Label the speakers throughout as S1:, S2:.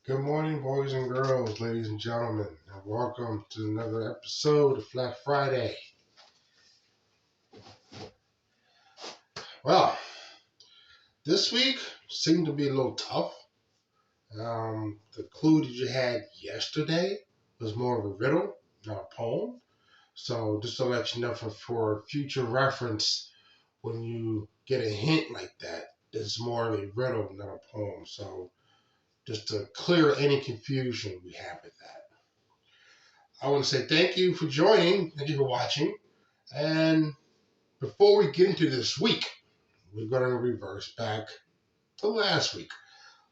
S1: Good morning, boys and girls, ladies and gentlemen, and welcome to another episode of Black Friday. Well, this week seemed to be a little tough. The clue that you had yesterday was more of a riddle, not a poem. So just to let you know for future reference, when you get a hint like that, it's more of a riddle, not a poem. So just to clear any confusion we have with that. I want to say thank you for joining. Thank you for watching. And before we get into this week, we're going to reverse back to last week.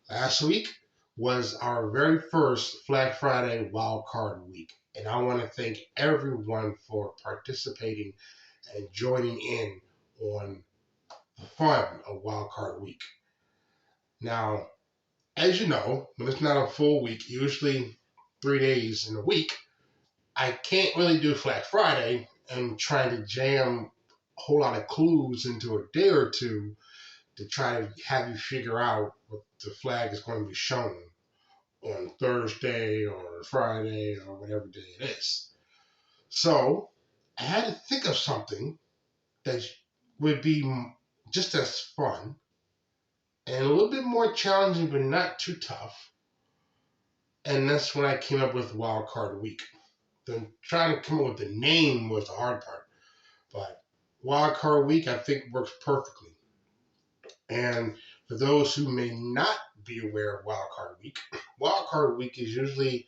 S1: Last week was our very first Black Friday Wildcard week. And I want to thank everyone for participating and joining in on the fun of Wildcard week. Now, as you know, when it's not a full week, usually 3 days in a week, I can't really do Black Friday and trying to jam a whole lot of clues into a day or two to try to have you figure out what the flag is going to be shown on Thursday or Friday or whatever day it is. So I had to think of something that would be just as fun and a little bit more challenging, but not too tough. And that's when I came up with Wildcard Week. Then trying to come up with the name was the hard part. But Wildcard Week, I think, works perfectly. And for those who may not be aware of Wildcard Week is usually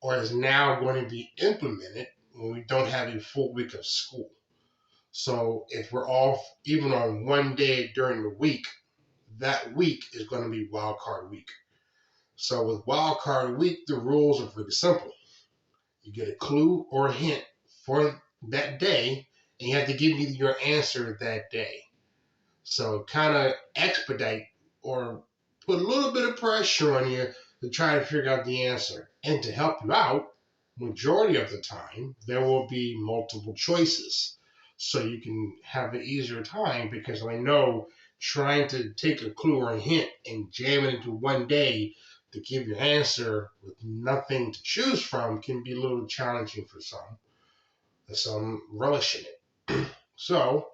S1: or is now going to be implemented when we don't have a full week of school. So if we're off even on one day during the week, that week is going to be Wildcard Week. So with Wildcard Week, the rules are pretty simple. You get a clue or a hint for that day, and you have to give me your answer that day. So kind of expedite or put a little bit of pressure on you to try to figure out the answer. And to help you out, majority of the time, there will be multiple choices. So you can have an easier time because I know trying to take a clue or a hint and jam it into one day to give your answer with nothing to choose from can be a little challenging for some relish in it. So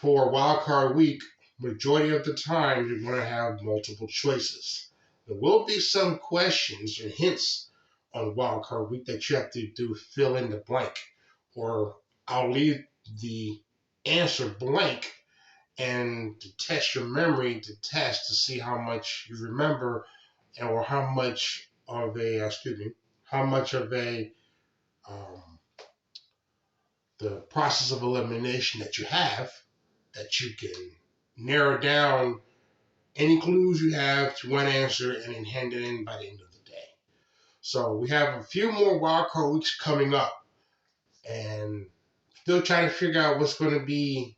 S1: for Wildcard Week, majority of the time you're going to have multiple choices. There will be some questions or hints on Wildcard Week that you have to do fill in the blank, or I'll leave the answer blank and to test your memory to see how much you remember or how much of a the process of elimination that you have that you can narrow down any clues you have to one answer and then hand it in by the end of the day. So we have a few more wildcard weeks coming up and still trying to figure out what's going to be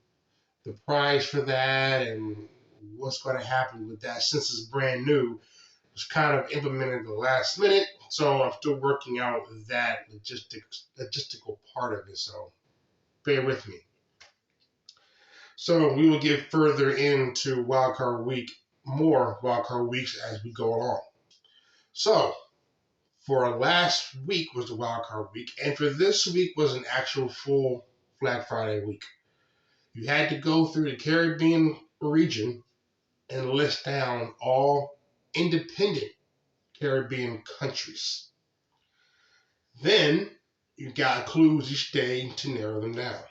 S1: the prize for that and what's going to happen with that since it's brand new. It's kind of implemented at the last minute, so I'm still working out that logistical part of it, so bear with me. So we will get further into more wildcard weeks as we go along. So for last week was the wildcard week, and for this week was an actual full Black Friday week. You had to go through the Caribbean region and list down all independent Caribbean countries. Then you got clues each day to narrow them down.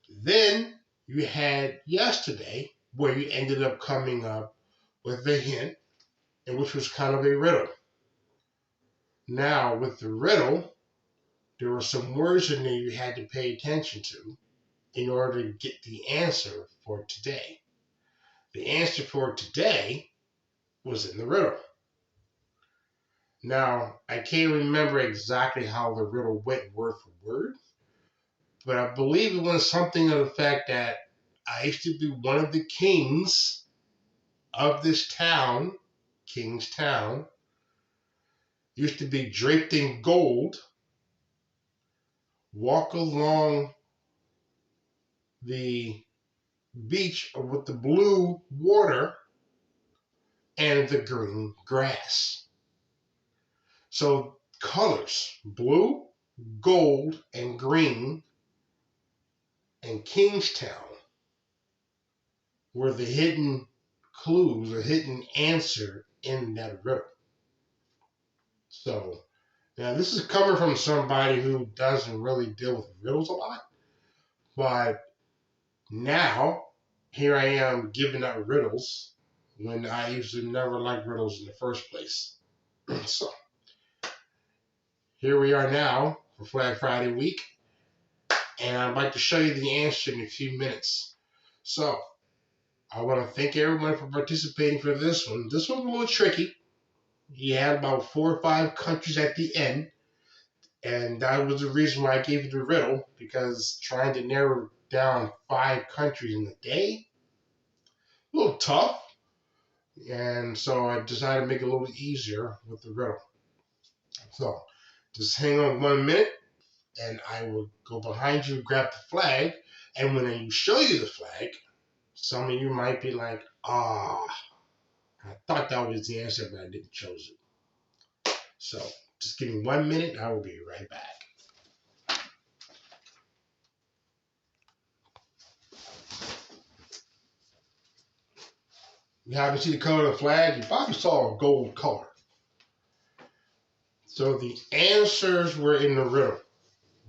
S1: Then you had yesterday where you ended up coming up with a hint, and which was kind of a riddle. Now, with the riddle, there were some words in there you had to pay attention to in order to get the answer for today. The answer for today was in the riddle. Now, I can't remember exactly how the riddle went word for word, but I believe it was something of the fact that I used to be one of the kings of this town, Kingstown, used to be draped in gold, walk along the beach with the blue water, and the green grass. So colors, blue, gold, and green, and Kingstown were the hidden clues, a hidden answer in that riddle. So now this is coming from somebody who doesn't really deal with riddles a lot, but now here I am giving out riddles when I usually never liked riddles in the first place. So here we are now for Flag Friday week, and I'd like to show you the answer in a few minutes. So I want to thank everyone for participating for this one. This one's a little tricky. You had about 4 or 5 countries at the end, and that was the reason why I gave you the riddle, because trying to narrow down 5 countries in a day, a little tough, and so I decided to make it a little easier with the riddle. So just hang on 1 minute, and I will go behind you, grab the flag, and when I show you the flag, some of you might be like, I thought that was the answer, but I didn't choose it. So just give me 1 minute, I will be right back. You haven't seen the color of the flag? You probably saw a gold color. So the answers were in the riddle.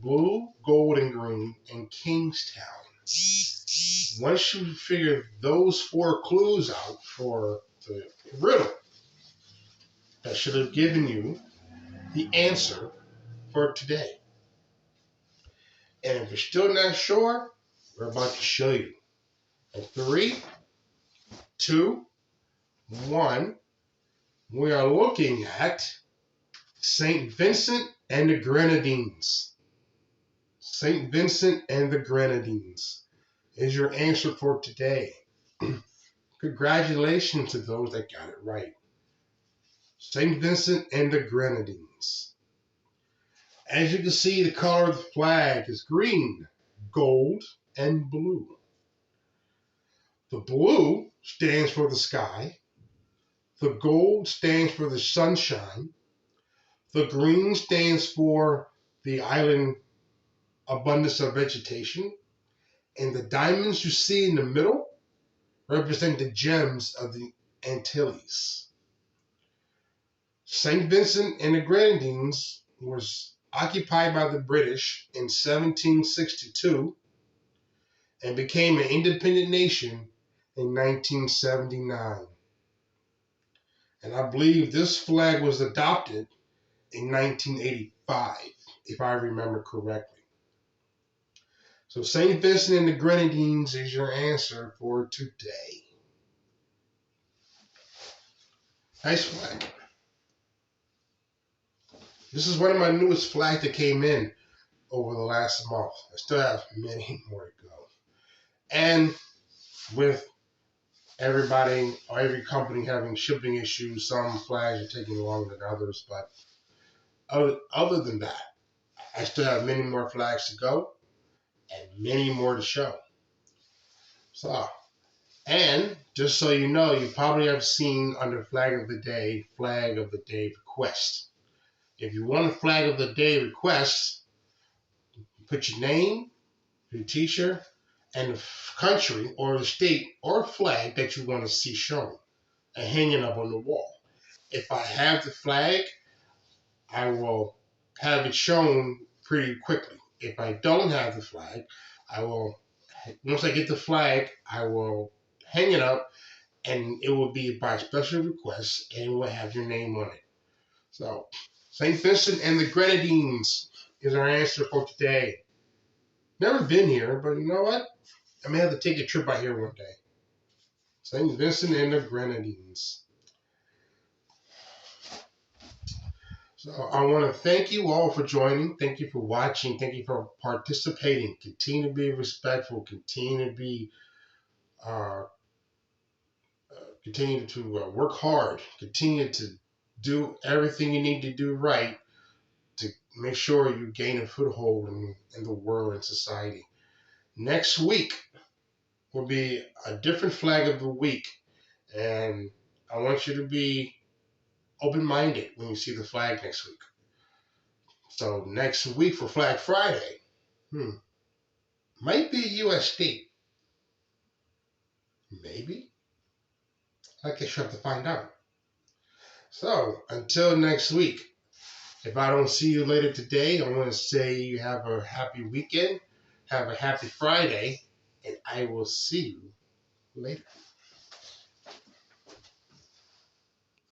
S1: Blue, gold, and green, and Kingstown. Once you figure those 4 clues out for the riddle, that should have given you the answer for today. And if you're still not sure, we're about to show you. In 3, 2, 1, we are looking at St. Vincent and the Grenadines. St. Vincent and the Grenadines is your answer for today. Congratulations to those that got it right. St. Vincent and the Grenadines. As you can see, the color of the flag is green, gold, and blue. The blue stands for the sky. The gold stands for the sunshine. The green stands for the island abundance of vegetation. And the diamonds you see in the middle represent the gems of the Antilles. St. Vincent and the Grenadines was occupied by the British in 1762 and became an independent nation in 1979. And I believe this flag was adopted in 1985, if I remember correctly. So St. Vincent and the Grenadines is your answer for today. Nice flag. This is one of my newest flags that came in over the last month. I still have many more to go. And with everybody or every company having shipping issues, some flags are taking longer than others. But other than that, I still have many more flags to go and many more to show. So, and just so you know, you probably have seen under Flag of the Day request. If you want a Flag of the Day request, put your name, your teacher, and the country or the state or flag that you want to see shown and hanging up on the wall. If I have the flag, I will have it shown pretty quickly. If I don't have the flag, once I get the flag, I will hang it up, and it will be by special request, and it will have your name on it. So, St. Vincent and the Grenadines is our answer for today. Never been here, but you know what? I may have to take a trip out here one day. St. Vincent and the Grenadines. So I want to thank you all for joining. Thank you for watching. Thank you for participating. Continue to be respectful. Continue to work hard. Continue to do everything you need to do right to make sure you gain a foothold in the world and society. Next week will be a different flag of the week, and I want you to be open-minded when you see the flag next week. So next week for Flag Friday, might be USD. Maybe. I guess you have to find out. So until next week, if I don't see you later today, I want to say you have a happy weekend, have a happy Friday, and I will see you later.